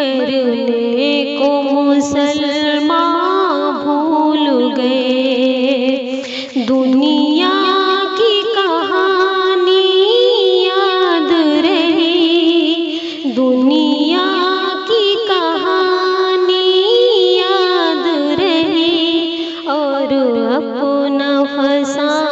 मरने को मुसलमान भूल गए। दुनिया की कहानी याद रही, दुनिया की कहानी याद रही, और अपना फसाना